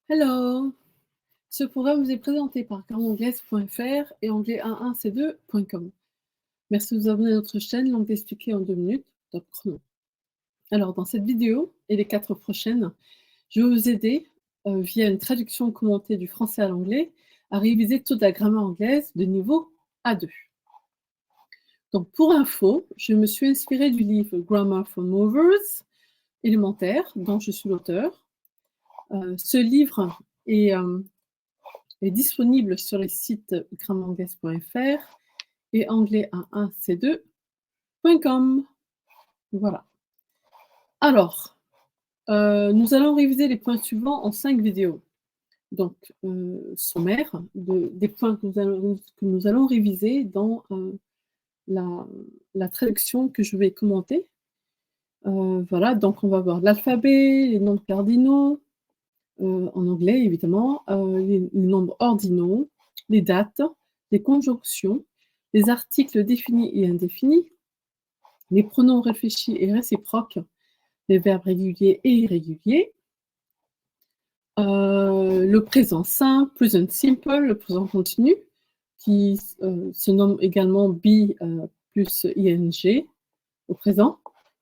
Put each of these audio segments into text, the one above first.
Hello! Ce programme vous est présenté par gramanglaise.fr et anglais11c2.com. Merci de vous abonner à notre chaîne L'anglais expliqué en 2 minutes, top chrono. Alors, dans cette vidéo et les 4 prochaines, je vais vous aider, via une traduction commentée du français à l'anglais, à réviser toute la grammaire anglaise de niveau A2. Donc, pour info, je me suis inspirée du livre Grammar for Movers, élémentaire, dont je suis l'auteur. Ce livre est disponible sur les sites gramanglaise.fr et anglais11c2.com. Voilà. Alors, nous allons réviser les points suivants en 5 vidéos. Donc, sommaire des points que nous allons réviser dans la traduction que je vais commenter. Voilà, donc on va voir l'alphabet, les nombres cardinaux, en anglais évidemment, les nombres ordinaux, les dates, les conjonctions, les articles définis et indéfinis, les pronoms réfléchis et réciproques, les verbes réguliers et irréguliers, le présent simple, present simple, le présent continu, qui se nomme également be plus ing au présent,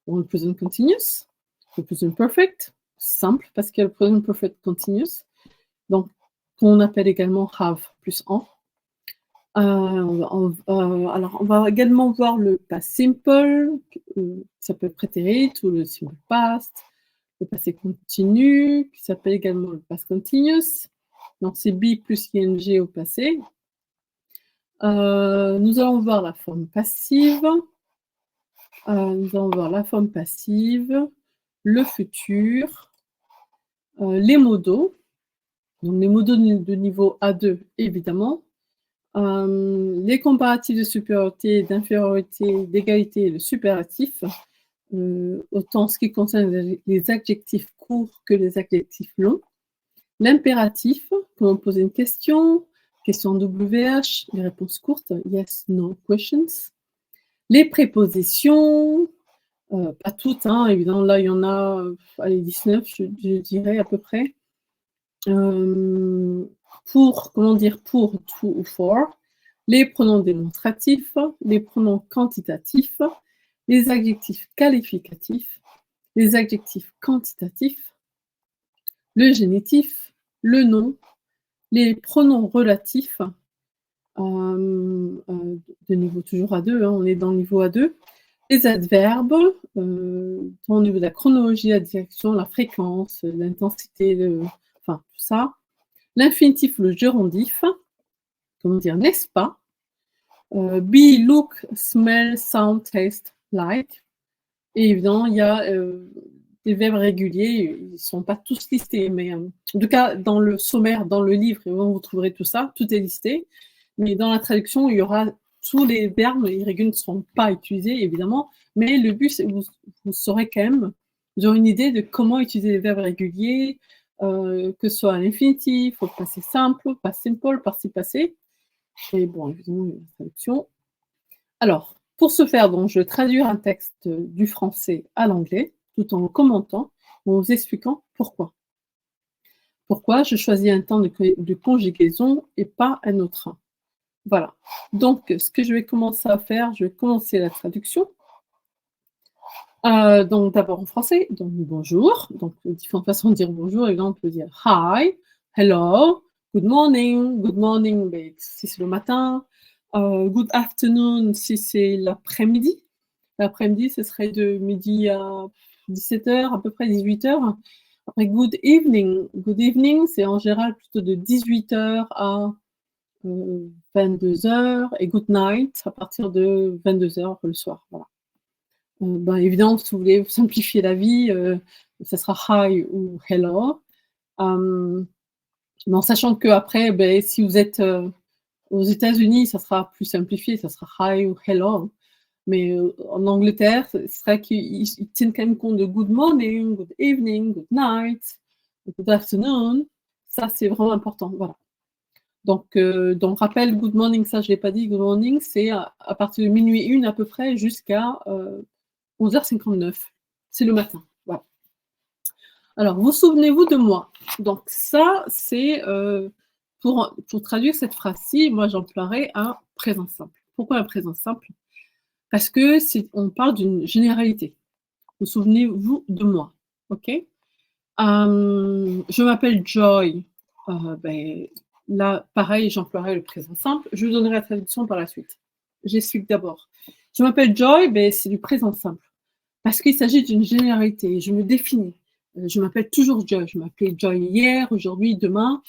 ou le present continuous, le present perfect, simple parce qu'il y a le present perfect continuous, donc qu'on appelle également have plus en. Alors, on va également voir le past simple, ça peut être prétérit, ou le simple past, le passé continu, qui s'appelle également le past continuous. Donc, c'est be plus ing au passé. Nous allons voir la forme passive. Le futur, les modaux. Donc, les modaux de niveau A2, évidemment. Les comparatifs de supériorité, d'infériorité, d'égalité et le superlatif, autant ce qui concerne les adjectifs courts que les adjectifs longs. L'impératif, comment poser une question WH, les réponses courtes, yes, no questions. Les prépositions, pas toutes, hein, évidemment, là il y en a, 19, je dirais à peu près. Pour, to ou for, les pronoms démonstratifs, les pronoms quantitatifs, les adjectifs qualificatifs, les adjectifs quantitatifs, le génitif, le nom, les pronoms relatifs, de niveau toujours A2, hein, on est dans le niveau A2, les adverbes, au niveau de la chronologie, la direction, la fréquence, l'intensité, enfin tout ça. L'infinitif ou le gérondif, comment dire, n'est-ce pas? Be, look, smell, sound, taste, like. Et évidemment, il y a des verbes réguliers, ils ne sont pas tous listés, mais en tout cas, dans le sommaire, dans le livre, vous trouverez tout ça, tout est listé. Mais dans la traduction, il y aura tous les verbes irréguliers ne seront pas utilisés, évidemment, mais le but, c'est que vous saurez quand même, vous aurez une idée de comment utiliser les verbes réguliers, que ce soit à l'infinitif, au passé simple, pas simple, participe passé. Et bon, évidemment, une traduction. Alors, pour ce faire, donc, je vais traduire un texte du français à l'anglais, tout en commentant, en vous expliquant pourquoi. Pourquoi je choisis un temps de conjugaison et pas un autre. Voilà. Donc, ce que je vais commencer à faire, je vais commencer la traduction. Donc, d'abord en français, donc bonjour. Donc, différentes façons de dire bonjour. Évidemment, on peut dire hi, hello, good morning, si c'est le matin. Good afternoon, si c'est l'après-midi. L'après-midi, ce serait de midi à 17h, à peu près 18h. Après, good evening, c'est en général plutôt de 18h à 22h. Et good night, à partir de 22h le soir. Voilà. Ben, évidemment, si vous voulez simplifier la vie, ça sera hi ou hello. Mais en sachant qu'après, ben, si vous êtes aux États-Unis, ça sera plus simplifié, ça sera hi ou hello. Mais en Angleterre, ce serait qu'ils tiennent quand même compte de good morning, good evening, good night, good afternoon. Ça, c'est vraiment important. Voilà. Donc, rappel, good morning, ça, je ne l'ai pas dit, good morning, c'est à partir de minuit 1 à peu près jusqu'à 11h59. C'est le matin. Voilà. Alors, vous souvenez-vous de moi? Donc ça, c'est pour traduire cette phrase-ci, moi j'emploierais un présent simple. Pourquoi un présent simple? Parce que on parle d'une généralité. Vous souvenez-vous de moi, ok? Je m'appelle Joy. Ben, là, pareil, j'emploierai le présent simple. Je vous donnerai la traduction par la suite. J'explique d'abord. Je m'appelle Joy, ben, c'est du présent simple. Parce qu'il s'agit d'une généralité. Je me définis. Je m'appelle toujours Joy. Je m'appelais Joy hier, aujourd'hui, demain.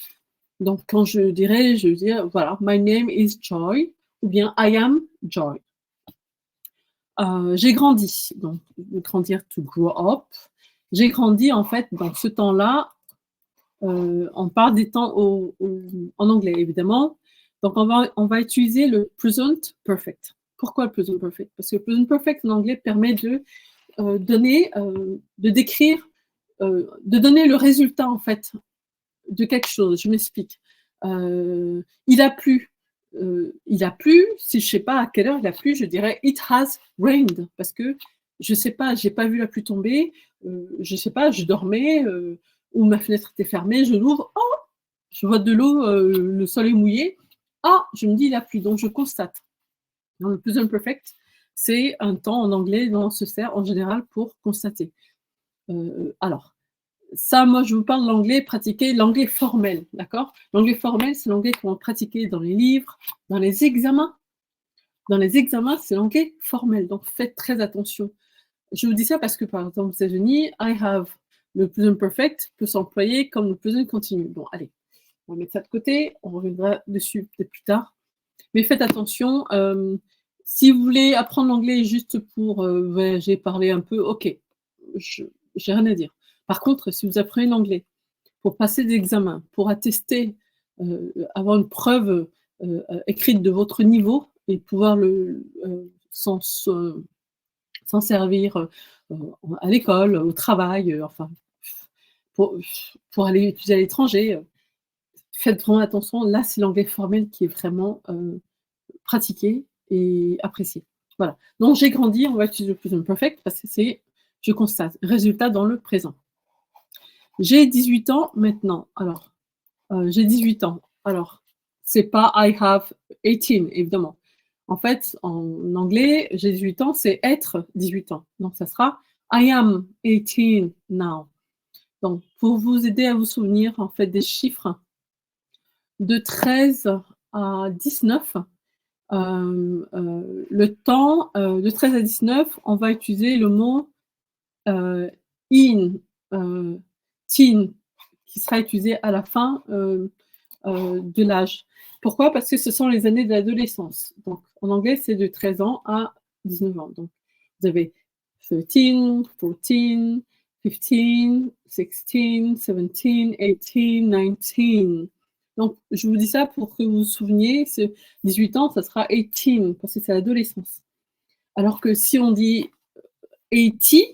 Donc, quand je veux dire, voilà, my name is Joy, ou bien I am Joy. J'ai grandi, donc grandir, to grow up. J'ai grandi, en fait, dans ce temps-là, on parle des temps en anglais, évidemment. Donc, on va utiliser le present perfect. Pourquoi le present perfect? Parce que le present perfect en anglais permet de de décrire, de donner le résultat, en fait, de quelque chose. Je m'explique. Il a plu. Il a plu. Si je ne sais pas à quelle heure il a plu, je dirais it has rained, parce que je ne sais pas, j'ai pas vu la pluie tomber. Je ne sais pas, je dormais ou ma fenêtre était fermée, je l'ouvre. Oh, je vois de l'eau, le sol est mouillé. Ah, je me dis il a plu, donc je constate. Dans le present perfect, c'est un temps en anglais dont on se sert en général pour constater. Alors, ça, moi, je vous parle de l'anglais pratiqué, l'anglais formel, d'accord? L'anglais formel, c'est l'anglais qu'on va pratiquer dans les livres, dans les examens. Dans les examens, c'est l'anglais formel, donc faites très attention. Je vous dis ça parce que, par exemple, aux États-Unis, I have, le present perfect peut s'employer comme le present continu. Bon, allez, on va mettre ça de côté, on reviendra dessus peut-être plus tard. Mais faites attention, si vous voulez apprendre l'anglais juste pour voyager, parler un peu, ok, j'ai rien à dire. Par contre, si vous apprenez l'anglais pour passer des examens, pour attester, avoir une preuve écrite de votre niveau et pouvoir s'en servir à l'école, au travail, enfin, pour aller étudier à l'étranger, faites vraiment attention. Là, c'est l'anglais formel qui est vraiment pratiqué et apprécié. Voilà. Donc, j'ai grandi, on va utiliser le present perfect parce que c'est, je constate, résultat dans le présent. J'ai 18 ans maintenant. Alors, j'ai 18 ans. Alors, c'est pas I have 18, évidemment. En fait, en anglais, j'ai 18 ans, c'est être 18 ans. Donc, ça sera I am 18 now. Donc, pour vous aider à vous souvenir, en fait, des chiffres de 13 à 19, le temps de 13 à 19, on va utiliser le mot in, teen, qui sera utilisé à la fin de l'âge. Pourquoi? Parce que ce sont les années de l'adolescence. Donc, en anglais, c'est de 13 ans à 19 ans. Donc, vous avez 13, 14, 15, 16, 17, 18, 19. Donc, je vous dis ça pour que vous vous souveniez, 18 ans, ça sera 18, parce que c'est l'adolescence. Alors que si on dit 80,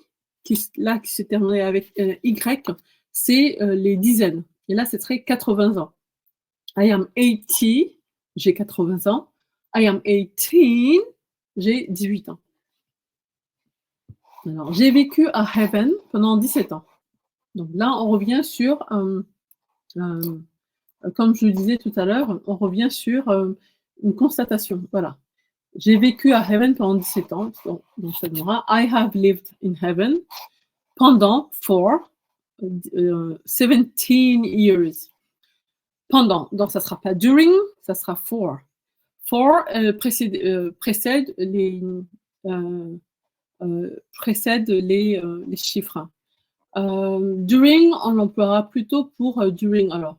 qui se terminerait avec Y, c'est les dizaines. Et là, ce serait 80 ans. I am 80, j'ai 80 ans. I am 18, j'ai 18 ans. Alors, j'ai vécu à Heaven pendant 17 ans. Donc là, on revient sur, comme je le disais tout à l'heure, on revient sur une constatation. Voilà. J'ai vécu à Heaven pendant 17 ans. Donc ça donnera I have lived in Heaven pendant 17 years. Pendant, donc ça ne sera pas during, ça sera for. For précède les chiffres. During, on l'emploiera plutôt pour during. Alors,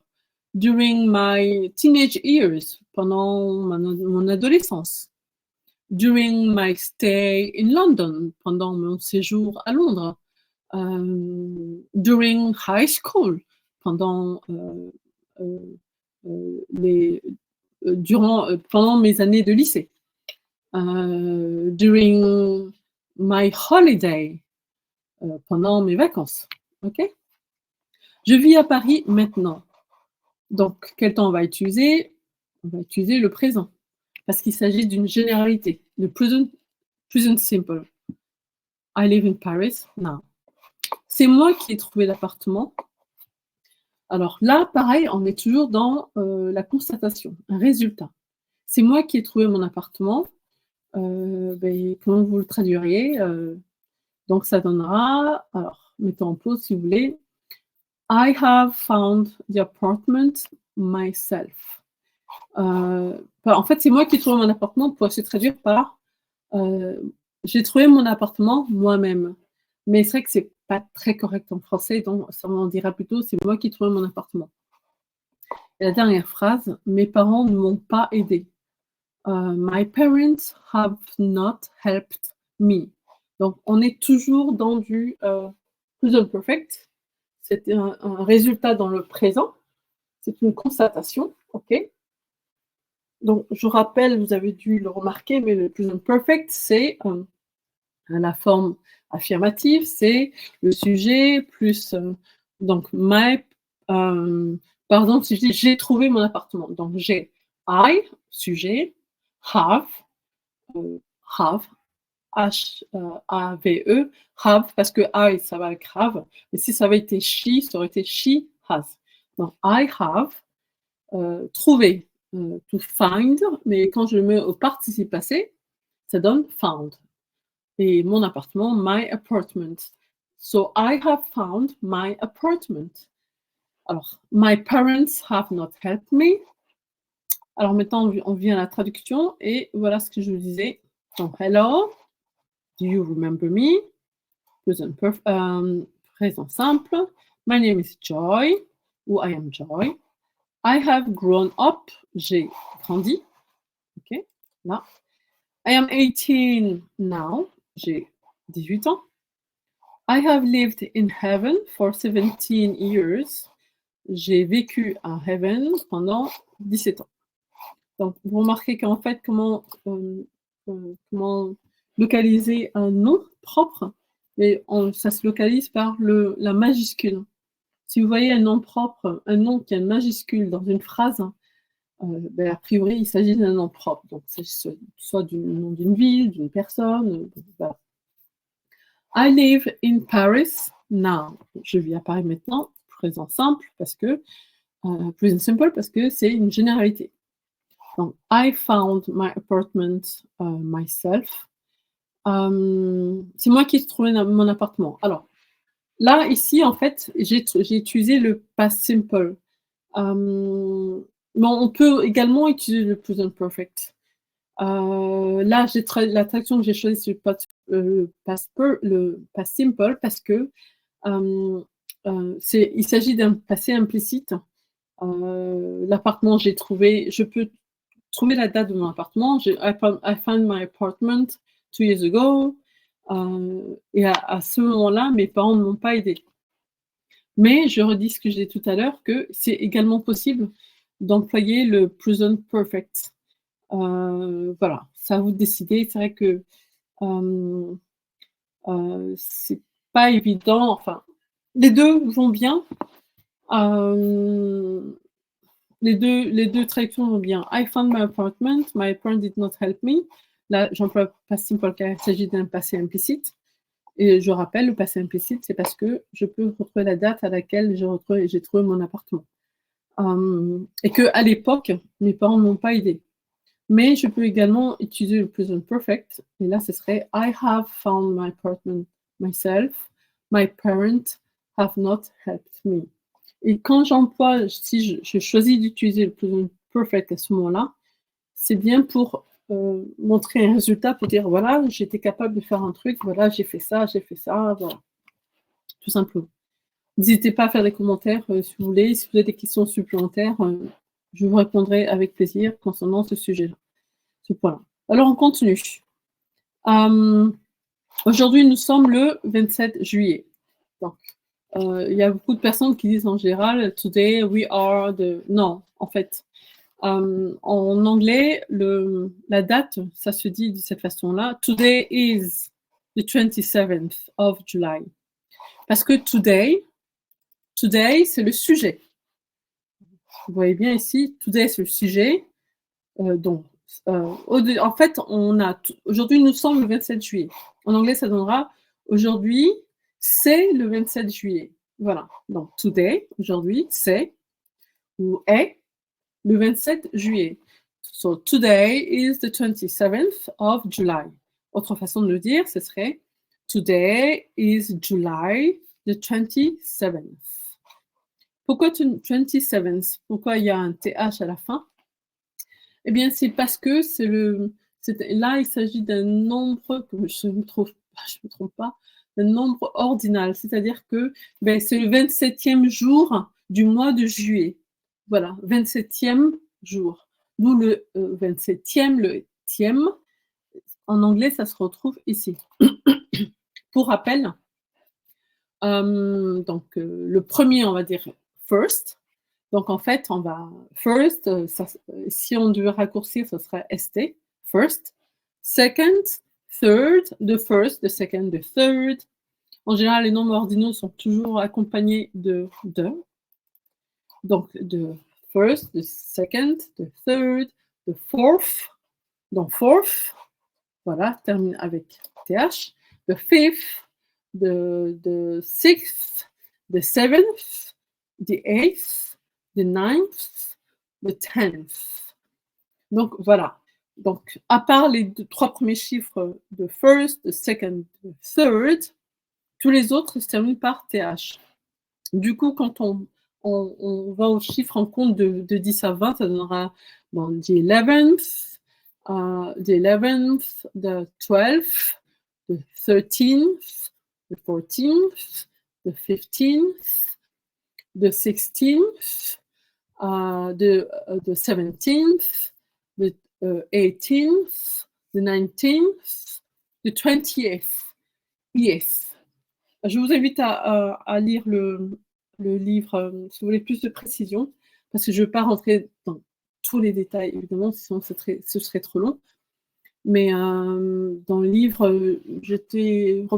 during my teenage years, pendant mon adolescence. During my stay in London, pendant mon séjour à Londres. During high school, pendant pendant mes années de lycée. During my holiday, pendant mes vacances. Ok? Je vis à Paris maintenant. Donc, quel temps on va utiliser? On va utiliser le présent, parce qu'il s'agit d'une généralité. Le present simple. I live in Paris now. C'est moi qui ai trouvé l'appartement. Alors là, pareil, on est toujours dans la constatation, un résultat. C'est moi qui ai trouvé mon appartement. Comment vous le traduiriez? Donc ça donnera, alors mettons en pause si vous voulez. I have found the apartment myself. En fait, c'est moi qui ai trouvé mon appartement pour se traduire par j'ai trouvé mon appartement moi-même. Mais c'est vrai que c'est pas très correct en français, donc ça on dira plutôt c'est moi qui ai trouvé mon appartement. Et la dernière phrase, mes parents ne m'ont pas aidé. My parents have not helped me. Donc on est toujours dans du present perfect. C'est un résultat dans le présent. C'est une constatation, ok? Donc, je rappelle, vous avez dû le remarquer, mais le present perfect, c'est la forme affirmative, c'est le sujet plus donc my. Par exemple, si je dis j'ai trouvé mon appartement, donc j'ai I, sujet, have, have, H-A-V-E, have, parce que I, ça va avec have, mais si ça avait été she, ça aurait été she has. Donc, I have trouvé, to find, mais quand je le mets au participe passé, ça donne found. Et mon appartement, my apartment. So I have found my apartment. Alors, my parents have not helped me. Alors maintenant, on vient à la traduction et voilà ce que je vous disais. Donc, hello, do you remember me? Présent simple. My name is Joy, ou I am Joy. I have grown up, j'ai grandi. Ok, là. I am 18 now, j'ai 18 ans. I have lived in heaven for 17 years. J'ai vécu à heaven pendant 17 ans. Donc, vous remarquez qu'en fait, comment localiser un nom propre, mais ça se localise par la majuscule. Si vous voyez un nom propre, un nom qui a une majuscule dans une phrase, a priori, il s'agit d'un nom propre. Donc, c'est soit du nom d'une ville, d'une personne. Voilà. I live in Paris now. Je vis à Paris maintenant, présent simple, parce que present simple, parce que c'est une généralité. Donc, I found my apartment myself. C'est moi qui ai trouvé mon appartement. Alors, là, ici, en fait, j'ai utilisé le past simple. Mais on peut également utiliser le present perfect. Là, la traduction que j'ai choisie, c'est le past simple parce que il s'agit d'un passé implicite. L'appartement, j'ai trouvé, je peux trouver la date de mon appartement. I found my apartment 2 years ago. Et à ce moment-là, mes parents ne m'ont pas aidé. Mais je redis ce que j'ai dit tout à l'heure, que c'est également possible d'employer le present perfect. Voilà, c'est à vous de décider. C'est vrai que c'est pas évident. Enfin, les deux vont bien. Les deux traductions vont bien. I found my apartment. My parents did not help me. Là, j'emploie past simple car il s'agit d'un passé implicite. Et je rappelle, le passé implicite, c'est parce que je peux retrouver la date à laquelle j'ai trouvé mon appartement. Et qu'à l'époque, mes parents ne m'ont pas aidé. Mais je peux également utiliser le present perfect. Et là, ce serait I have found my apartment myself. My parents have not helped me. Et quand j'emploie, si je choisis d'utiliser le present perfect à ce moment-là, c'est bien pour montrer un résultat, pour dire voilà, j'étais capable de faire un truc, voilà, j'ai fait ça, voilà. Tout simplement. N'hésitez pas à faire des commentaires si vous voulez. Si vous avez des questions supplémentaires, je vous répondrai avec plaisir concernant ce sujet-là, ce point-là. Alors, on continue. Aujourd'hui, nous sommes le 27 juillet. Donc, il y a beaucoup de personnes qui disent en général « Today we are the… » Non, en fait. En anglais, la date, ça se dit de cette façon-là. « Today is the 27th of July ». Parce que « today », c'est le sujet. Vous voyez bien ici, « today », c'est le sujet. Donc, en fait, aujourd'hui, nous sommes le 27 juillet. En anglais, ça donnera aujourd'hui, c'est le 27 juillet. Voilà. Donc, today, aujourd'hui, c'est ou est le 27 juillet. So, today is the 27th of July. Autre façon de le dire, ce serait today is July the 27th. Pourquoi 27th? Pourquoi il y a un TH à la fin? Eh bien, c'est parce que là, il s'agit d'un nombre, je ne me trompe pas, d'un nombre ordinal, c'est-à-dire que c'est le 27e jour du mois de juillet. Voilà, 27e jour. D'où le 27e, le tième. En anglais, ça se retrouve ici. Pour rappel, le premier, on va dire first. Donc, en fait, on va first, si on devait raccourcir, ce serait ST, first. Second, third, the first, the second, the third. En général, les nombres ordinaux sont toujours accompagnés de. Donc, the first, the second, the third, the fourth. Donc, fourth, voilà, termine avec TH. The fifth, the sixth, the seventh, the eighth, the ninth, the 10th. Donc, voilà. Donc, à part les 3 premiers chiffres de first, the second, the third, tous les autres se terminent par TH. Du coup, quand on va aux chiffres en compte de 10 à 20, ça donnera the 11th, the 12th, the 13th, the 14th, the 15th, the 16th, the 17th, the 18th, the 19th, the 20th. Yes. Je vous invite à lire le livre si vous voulez plus de précision, parce que je ne veux pas rentrer dans tous les détails, évidemment, sinon ce serait trop long. Mais dans le livre, je vous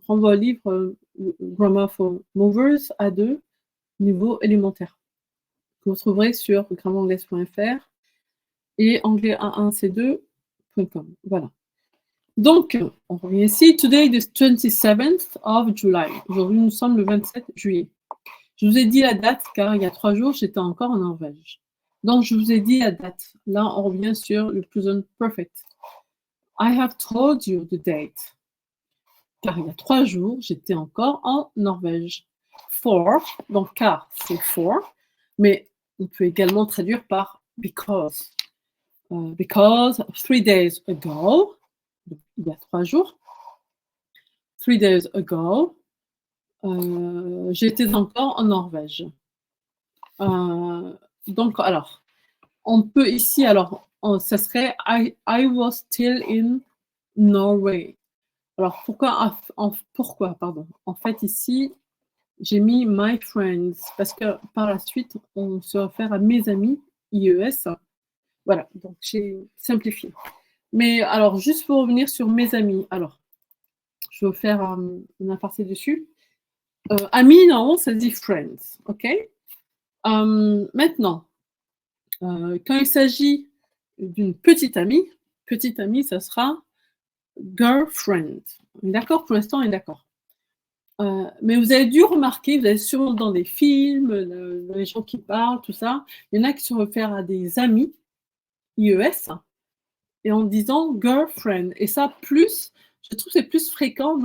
renvoie au livre Grammar for Movers A2, niveau élémentaire, que vous trouverez sur grammairanglaise.fr et anglais11c2.com. Voilà. Donc, on revient ici. Today is the 27th of July. Aujourd'hui, nous sommes le 27 juillet. Je vous ai dit la date car il y a 3 jours, j'étais encore en Norvège. Donc, je vous ai dit la date. Là, on revient sur le present perfect. I have told you the date. Car il y a 3 jours, j'étais encore en Norvège. For, donc car, c'est for, mais on peut également traduire par because. Because 3 days ago, il y a 3 jours, 3 days ago, j'étais encore en Norvège. Donc, alors, on peut ici, alors, ça serait I was still in Norway. Alors, pourquoi, pardon. En fait, ici, j'ai mis my friends, parce que par la suite, on se réfère à mes amis, IES. Voilà, donc j'ai simplifié. Mais alors, juste pour revenir sur mes amis, alors, je vais faire un aparté dessus. Amis, non, ça dit friends, ok? Maintenant, quand il s'agit d'une petite amie, ça sera girlfriend. D'accord? Pour l'instant, on est d'accord. Mais vous avez dû remarquer, vous avez sûrement dans des films, les gens qui parlent, tout ça, il y en a qui se réfèrent à des amis, IES, et en disant girlfriend. Et ça, plus, je trouve que c'est plus fréquent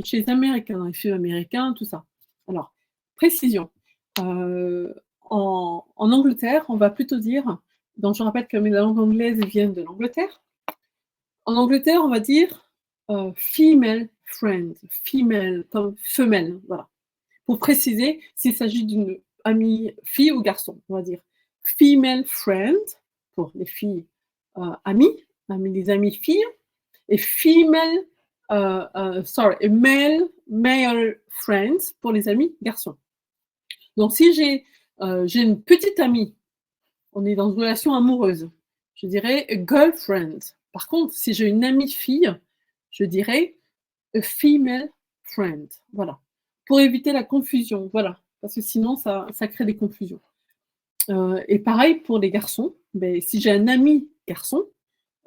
chez les Américains, dans les films américains, tout ça. Alors, précision. En Angleterre, on va plutôt dire, donc je rappelle que mes langues anglaises viennent de l'Angleterre. En Angleterre, on va dire female friend, female comme femelle, voilà. Pour préciser s'il s'agit d'une amie fille ou garçon, on va dire female friend pour les filles amies, les amies filles, et female, male friends pour les amis garçons. Donc si j'ai une petite amie, on est dans une relation amoureuse, je dirais a girlfriend. Par contre, si j'ai une amie fille, je dirais a female friend. Voilà. Pour éviter la confusion, voilà. Parce que sinon, ça crée des confusions. Et pareil pour les garçons. Si j'ai un ami garçon,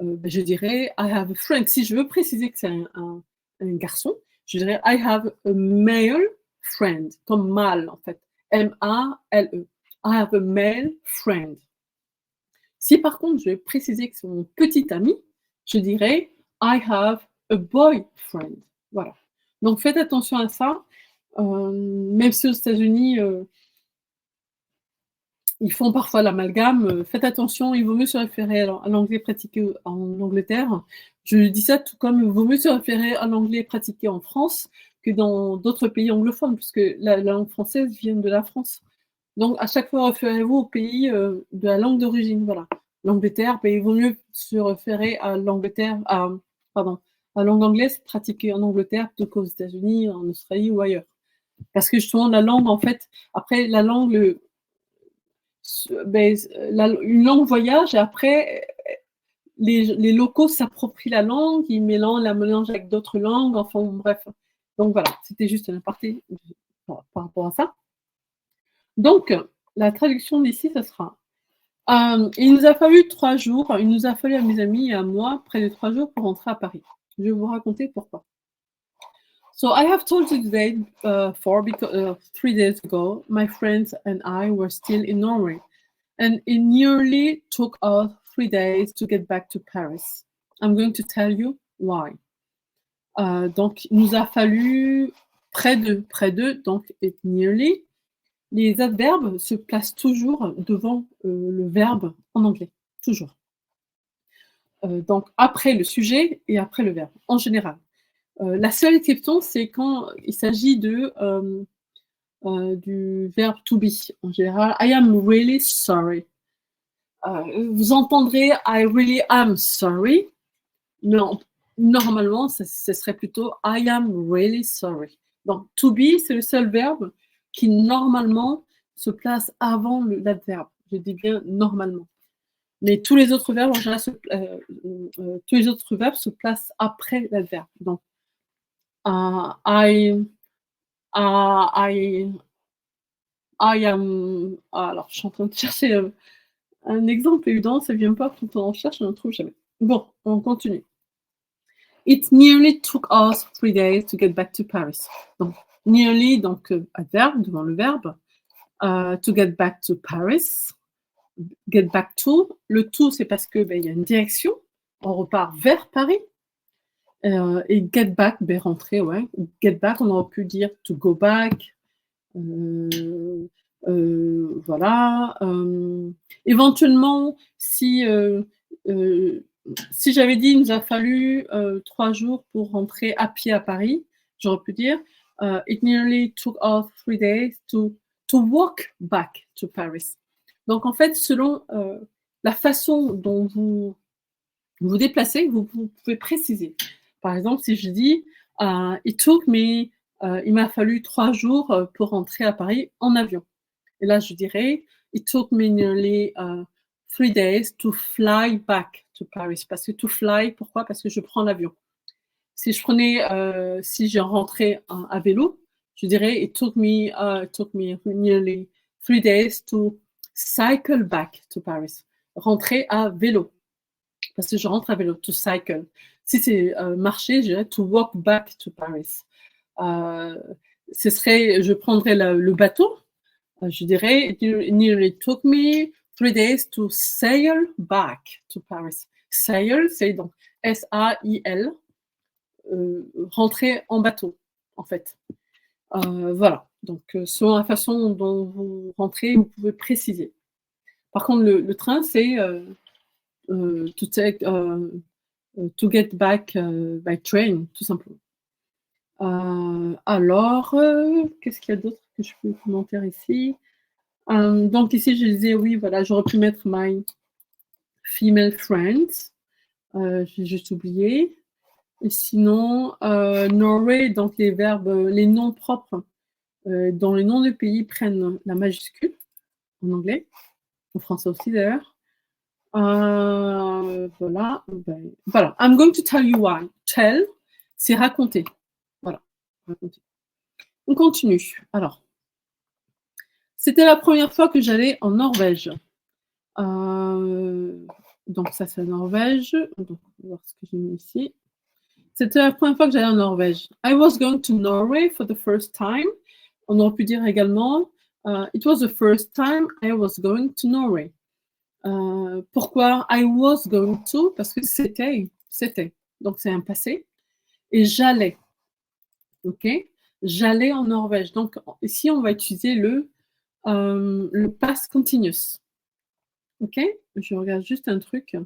je dirais I have a friend. Si je veux préciser que c'est un garçon, je dirais I have a male friend, comme mâle en fait. M-A-L-E. I have a male friend. Si par contre je vais préciser que c'est mon petit ami, je dirais I have a boyfriend. Voilà. Donc faites attention à ça. Même si aux États-Unis, ils font parfois l'amalgame, faites attention, il vaut mieux se référer à l'anglais pratiqué en Angleterre. Je dis ça tout comme il vaut mieux se référer à l'anglais pratiqué en France que dans d'autres pays anglophones, puisque la langue française vient de la France. Donc à chaque fois, référez-vous au pays de la langue d'origine. Voilà. L'Angleterre, il vaut mieux se référer à l'Angleterre, à la langue anglaise pratiquée en Angleterre plutôt qu'aux États-Unis, en Australie ou ailleurs. Parce que justement, la langue, en fait, après, la langue, une langue voyage et après, les locaux s'approprient la langue, ils la mélangent avec d'autres langues, enfin bref. Donc voilà, c'était juste un aparté par rapport à ça. Donc, la traduction d'ici, ça sera il nous a fallu 3 jours, il nous a fallu à mes amis et à moi près de 3 jours pour rentrer à Paris. Je vais vous raconter pourquoi. So I have told you today because 3 days ago, my friends and I were still in Norway, and it nearly took us 3 days to get back to Paris. I'm going to tell you why. Donc, il nous a fallu près de, donc it nearly. Les adverbes se placent toujours devant le verbe en anglais, toujours. Donc, après le sujet et après le verbe, en général. La seule exception, c'est quand il s'agit du verbe to be. En général, I am really sorry. Vous entendrez I really am sorry, mais normalement, ce serait plutôt I am really sorry. Donc, to be, c'est le seul verbe qui normalement se place avant l'adverbe. Je dis bien normalement. Mais tous les autres verbes, en général, tous les autres verbes se placent après l'adverbe. Donc, I am. Alors, je suis en train de chercher un exemple évident, ça ne vient pas quand on en cherche, on ne trouve jamais. Bon, on continue. It nearly took us 3 days to get back to Paris. Donc, nearly, donc adverbe devant le verbe. To get back to Paris. Get back to. Le to, c'est parce que y a une direction. On repart vers Paris. Et get back, rentrer, ouais. Get back, on aurait pu dire to go back. Voilà. Éventuellement, si j'avais dit il nous a fallu 3 jours pour rentrer à pied à Paris, j'aurais pu dire it nearly took us 3 days to walk back to Paris. Donc en fait, selon la façon dont vous vous déplacez, vous pouvez préciser. Par exemple, si je dis it took me, il m'a fallu 3 jours pour rentrer à Paris en avion. Et là, je dirais it took me nearly 3 days to fly back to Paris. Parce que to fly, pourquoi? Parce que je prends l'avion. Si je rentrais à vélo, je dirais it took me nearly 3 days to cycle back to Paris. Rentrer à vélo. Parce que je rentre à vélo, to cycle. Si c'est marcher, je dirais to walk back to Paris. Je prendrais le bateau. Je dirais it nearly took me 3 days to sail back to Paris. Sail, c'est donc S-A-I-L. Rentrer en bateau, en fait. Voilà. Donc, selon la façon dont vous rentrez, vous pouvez préciser. Par contre, le train, c'est to get back by train, tout simplement. Alors, qu'est-ce qu'il y a d'autre que je peux commenter ici? Donc ici, je disais, oui, voilà, j'aurais pu mettre my female friends. J'ai juste oublié. Et sinon, Norway, donc les verbes, les noms propres, dont les noms de pays prennent la majuscule, en anglais, en français aussi d'ailleurs. Voilà. Voilà. I'm going to tell you why. Tell, c'est raconter. Voilà. Raconter. On continue. Alors, c'était la première fois que j'allais en Norvège. Donc ça, c'est la Norvège. Donc, on va voir ce que j'ai mis ici. C'était la première fois que j'allais en Norvège. I was going to Norway for the first time. On aurait pu dire également It was the first time I was going to Norway. Pourquoi I was going to? Parce que c'était. Donc c'est un passé. Et j'allais. Ok? J'allais en Norvège. Donc ici, on va utiliser le past continuous. Ok? Je regarde juste un truc.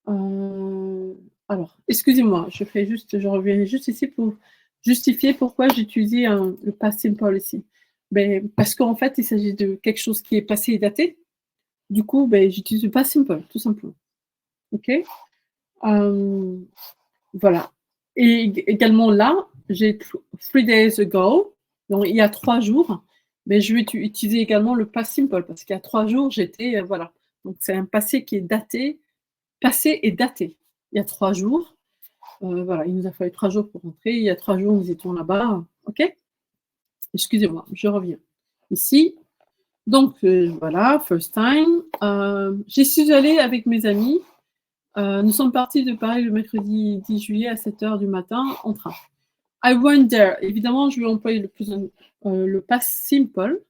Alors, excusez-moi, je reviens juste ici pour justifier pourquoi j'ai utilisé le past simple ici. Ben, parce qu'en fait, il s'agit de quelque chose qui est passé et daté. Du coup, ben, j'utilise le past simple, tout simplement. Ok? Voilà. Et également là, j'ai 3 days ago, donc il y a 3 jours, mais je vais utiliser également le past simple parce qu'il y a 3 jours, j'étais, voilà. Donc c'est un passé qui est daté, passé et daté. Il y a 3 jours, voilà, il nous a fallu 3 jours pour rentrer. Il y a 3 jours, nous étions là-bas. Ok? Excusez-moi, je reviens. Ici, donc voilà, first time. J'y suis allée avec mes amis. Nous sommes partis de Paris le mercredi 10 juillet à 7h du matin en train. I went there. Évidemment, je vais employer le past simple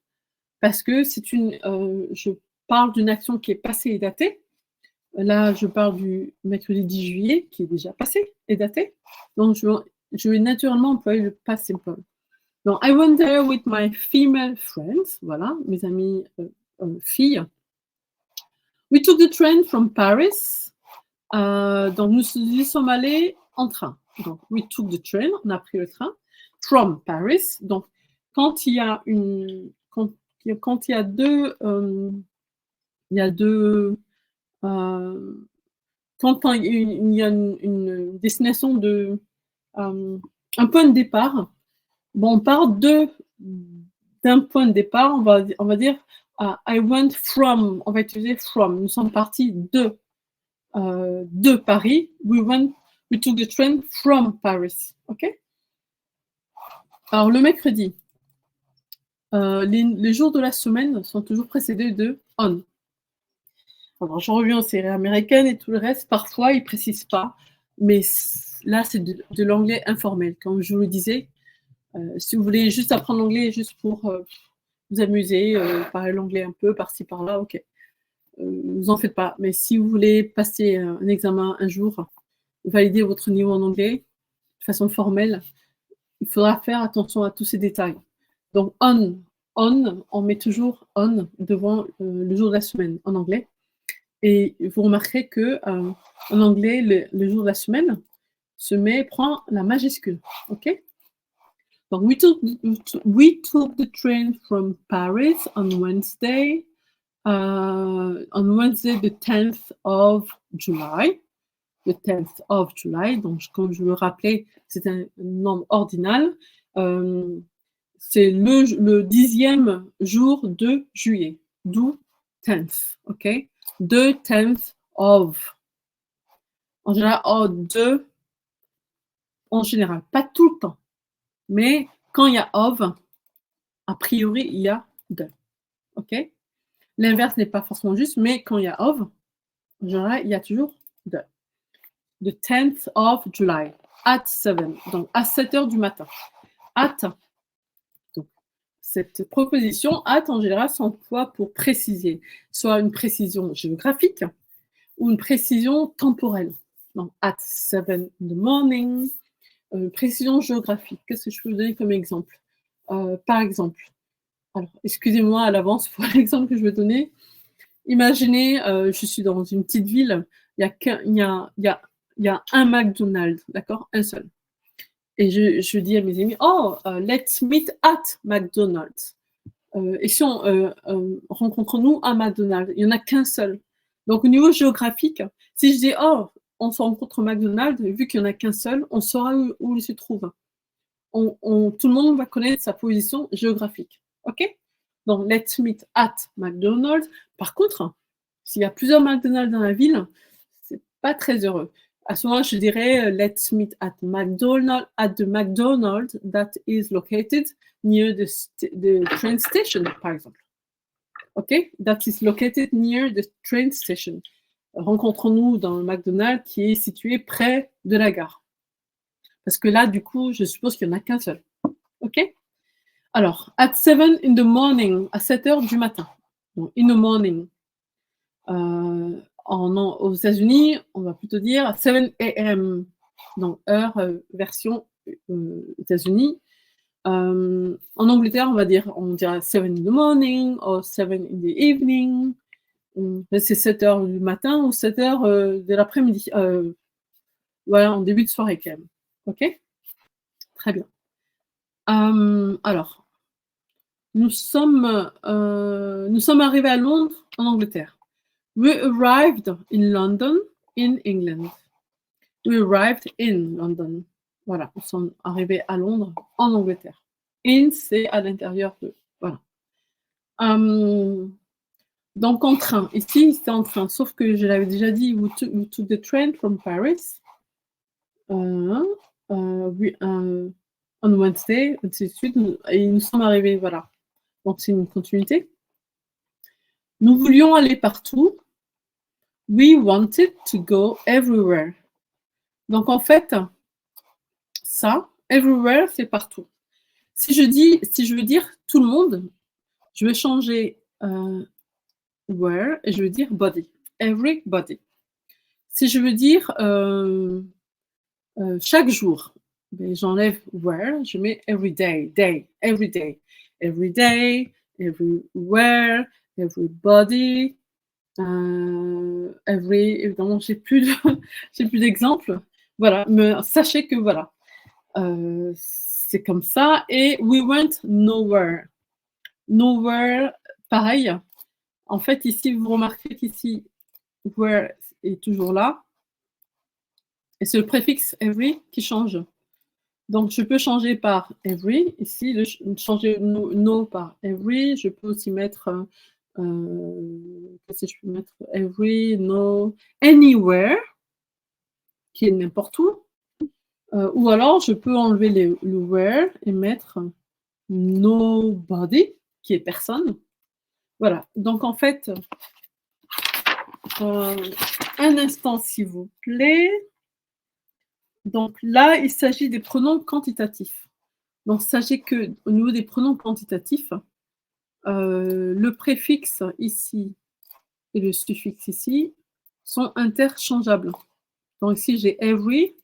parce que je parle d'une action qui est passée et datée. Là, je parle du mercredi 10 juillet qui est déjà passé et daté. Donc, je vais naturellement employer le past simple. Donc, I went there with my female friends. Voilà, mes amis filles. We took the train from Paris. Donc, nous y sommes allés en train. Donc, we took the train, on a pris le train, from Paris. Donc, quand il y a deux, quand il y a une destination un point de départ, bon, on part d'un point de départ, on va dire I went from, on va utiliser from, nous sommes partis de Paris, we took the train from Paris. Ok? Alors, le mercredi, les jours de la semaine sont toujours précédés de on. Alors, j'en reviens aux séries américaines et tout le reste, parfois, ils ne précisent pas, mais là, c'est de l'anglais informel. Comme je vous le disais, si vous voulez juste apprendre l'anglais juste pour vous amuser, parler l'anglais un peu par-ci, par-là, ok. Vous en faites pas. Mais si vous voulez passer un examen un jour, valider votre niveau en anglais de façon formelle, il faudra faire attention à tous ces détails. Donc, on met toujours on devant le jour de la semaine en anglais. Et vous remarquerez que en anglais, le jour de la semaine prend la majuscule. OK? Donc, we took the train from Paris on Wednesday, the 10th of July. Le 10th of July, donc comme je le rappelais, c'est un nombre ordinal. C'est le 10e jour de juillet, d'où 10th, ok? The 10th of. En général, en général, pas tout le temps. Mais quand il y a of, a priori, il y a de. Ok? L'inverse n'est pas forcément juste, mais quand il y a of, en général, il y a toujours de. The 10th of July, at 7, donc à 7h du matin. At, donc, cette proposition, at, en général, s'emploie pour préciser, soit une précision géographique ou une précision temporelle. Donc, at 7 in the morning, précision géographique. Qu'est-ce que je peux vous donner comme exemple? Par exemple, alors, excusez-moi à l'avance pour l'exemple que je vais donner. Imaginez, je suis dans une petite ville, il y a un McDonald's, d'accord? Un seul. Et je dis à mes amis, let's meet at McDonald's. Et si on rencontre-nous à McDonald's, il n'y en a qu'un seul. Donc, au niveau géographique, si je dis, on se rencontre au McDonald's, vu qu'il n'y en a qu'un seul, on saura où il se trouve. Tout le monde va connaître sa position géographique. OK? Donc, let's meet at McDonald's. Par contre, s'il y a plusieurs McDonald's dans la ville, c'est pas très heureux. À ce moment, je dirais let's meet at the McDonald's that is located near the train station, par exemple. OK? That is located near the train station. Rencontrons-nous dans le McDonald's qui est situé près de la gare. Parce que là, du coup, je suppose qu'il n'y en a qu'un seul. OK? Alors, at 7 in the morning, à 7 heures du matin. Donc, in the morning. Aux États-Unis, on va plutôt dire 7 a.m. Donc, heure, version États-Unis. En Angleterre, on dira 7 in the morning ou 7 in the evening. C'est 7 heures du matin ou 7 heures de l'après-midi. Voilà, en début de soirée quand même. Ok? Très bien. Alors, nous sommes arrivés à Londres, en Angleterre. We arrived in London, in England. We arrived in London. Voilà, nous sommes arrivés à Londres, en Angleterre. In, c'est à l'intérieur de. Voilà. Donc en train. Ici, c'était en train. Sauf que je l'avais déjà dit, we took the train from Paris. On Wednesday, ainsi de suite. Et nous sommes arrivés, voilà. Donc c'est une continuité. Nous voulions aller partout. We wanted to go everywhere. Donc en fait, ça, everywhere, c'est partout. Si je veux dire tout le monde, je vais changer where et je vais dire body. Everybody. Si je veux dire chaque jour, ben, j'enlève where, je mets every day, every day, every day, everywhere, everybody, évidemment, j'ai plus d'exemples. Voilà, mais sachez que voilà, c'est comme ça. Et we went nowhere. Nowhere, pareil. En fait, ici, vous remarquez qu'ici, where est toujours là. Et c'est le préfixe every qui change. Donc, je peux changer par every. Ici, changer no par every. Je peux aussi mettre, qu'est-ce que je peux mettre? Every, no, anywhere, qui est n'importe où. Ou alors, je peux enlever le where et mettre nobody, qui est personne. Voilà. Donc, en fait, un instant, s'il vous plaît. Donc là, il s'agit des pronoms quantitatifs. Donc, sachez qu'au niveau des pronoms quantitatifs, le préfixe ici et le suffixe ici sont interchangeables. Donc ici, j'ai every,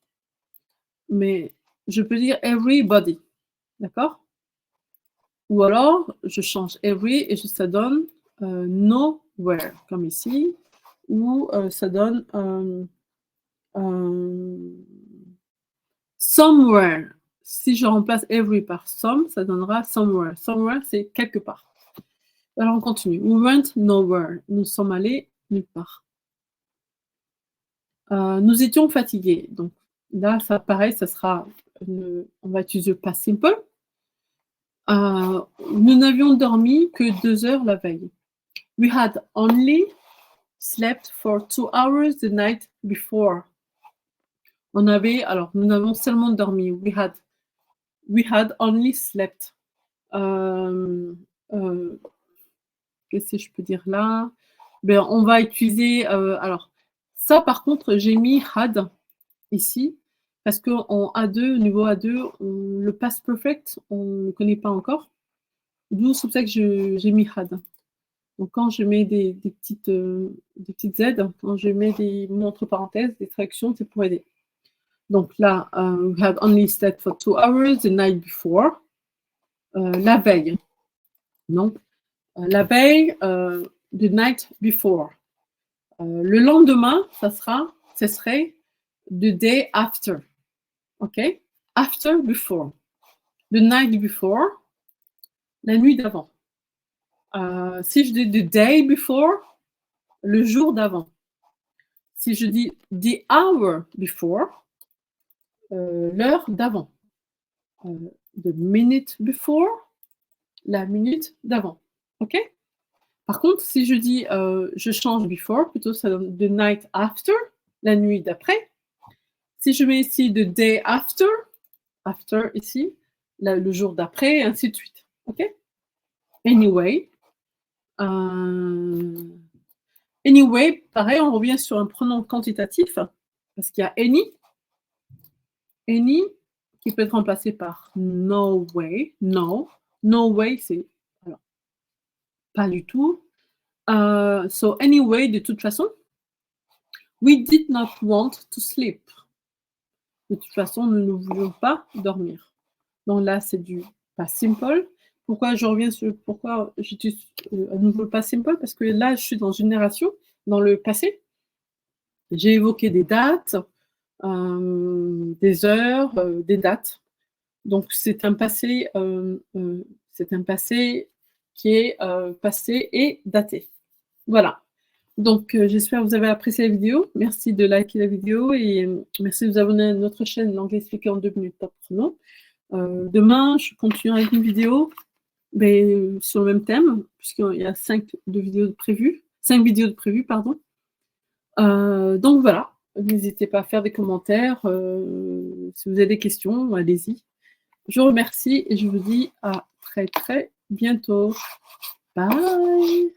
mais je peux dire everybody. D'accord? Ou alors, je change every et ça donne nowhere, comme ici. Ou ça donne somewhere. Si je remplace every par some, ça donnera somewhere. Somewhere, c'est quelque part. Alors, on continue. We went nowhere. Nous sommes allés nulle part. Nous étions fatigués. Donc, là, ça, pareil, ça sera... on va utiliser le past simple. Nous n'avions dormi que 2 heures la veille. We had only slept for 2 hours the night before. Nous avons seulement dormi. We had only slept. Qu'est-ce que je peux dire là? Ben, on va utiliser... alors, ça, par contre, j'ai mis had ici, parce qu'en A2, au niveau A2, le past perfect, on ne connaît pas encore. D'où c'est pour ça que j'ai mis had. Donc, quand je mets des petites aides, quand je mets des mots entre parenthèses, des traductions, c'est pour aider. Donc là, we had only slept for 2 hours the night before. La veille. Donc, la veille, the night before. Le lendemain, ce serait the day after. OK? After, before. The night before, la nuit d'avant. Si je dis the day before, le jour d'avant. Si je dis the hour before, l'heure d'avant. The minute before, la minute d'avant. OK? Par contre, si je dis, je change before, plutôt ça donne the night after, la nuit d'après. Si je mets ici the day after ici, le jour d'après, et ainsi de suite. OK? Anyway. Anyway, pareil, on revient sur un pronom quantitatif, parce qu'il y a any. Any, qui peut être remplacé par no way, no. No way, c'est alors, pas du tout. So anyway, de toute façon. We did not want to sleep. De toute façon, nous ne voulions pas dormir. Donc là, c'est du past simple. Pourquoi je reviens sur pourquoi j'utilise à nouveau le past simple? Parce que là, je suis dans une narration, dans le passé. J'ai évoqué des dates, des heures, des dates. Donc c'est un passé qui est passé et daté. Voilà. Donc j'espère que vous avez apprécié la vidéo. Merci de liker la vidéo et merci de vous abonner à notre chaîne L'Anglais expliqué en 2 minutes top chrono. Demain, je continue avec une vidéo sur le même thème, puisqu'il y a 5 vidéos de prévues, pardon. Donc voilà, n'hésitez pas à faire des commentaires. Si vous avez des questions, allez-y. Je vous remercie et je vous dis à très très bientôt. Bye!